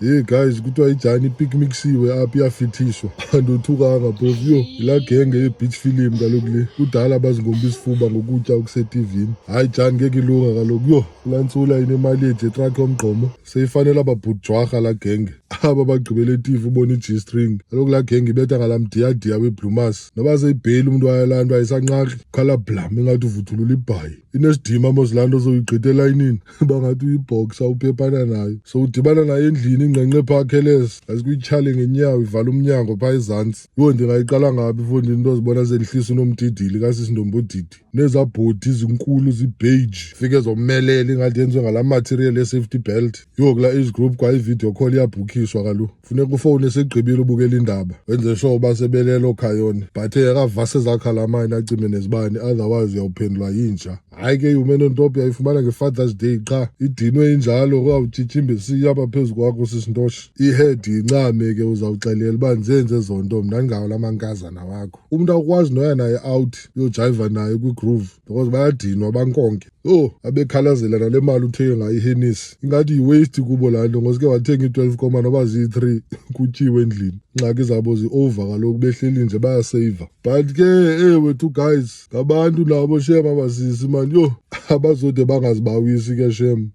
Hey guys, kuthiwa ijani ipikmixiwe apha iyafithishwa. Andothukanga phofu yo, yilaa genge ye-beach film kaloku le. Kudala bazingomba isifuba ngokutya okusetivini. Hayi jani ngeke ilunga kaloku yo. Kulaa ntsula inemali yethu etrakhi yomgqomo. Seyifanele ababhujwarha laa genge. Aba bagqibele etifu ubona i-G-string. Kaloku laa genge ibetha ngalaa mdiyadiya weBlumas. Noba seyibheli umntu wayelaa nto ayisanqaqi. Kukhala blam ingathi uvuthulula ibhayi. Inesidima mos laa nto soyigqitha elayinini. Bangathi uyibhoksa uphephana nayo. So udibana nayo endlini ingqenqe phaa khelezi. Azikuyitshale ngenyawo ivala umnyango phaa ezantsi. Yho ndingayiqala ngaphi ifondini into zibona zendihlisa unomdidili kasisindobodidi. Nezaa bhodi zinkulu zibeige. Fike zomelela ingathi yenziwe ngalaa material ye-safety belt. Yho kulaa age group kwa i-video call iyabhukhishwa kaloku. Funeka ufowune esegqibile ubukela indaba. Wenze sure uba sebelelo khayona. But akavase zakhalamine acime nezibane otherwise uyawuphendulwa yinja. Hayi ke Human on Top uyayifumana nge-Father's Day qha. Idinwe injalo kwawutshitshimba esiya apha phezu kwakho sisintosha. Ihead yincame ke uzawuxelela uba nzenze ezo nto mna ndingawo la mankazana wakho. Umntu akwazi noya naye out yojayiva naye kwi-groove because bayadinwa bankonke. Yho abekhalazela nale mali uthenge ngayo iHennessy. Ingathi yi-waste kubo laa nto ngosuke wathenga i-12 koma noba ziyi-3 kutyiwe endlini. Ingxaki zabo zi-over kaloku behleli nje bayaseyiva. But ke wethu guys ngabantu nabo shem abasisi mani yho abazode bangazibawisi ke shem.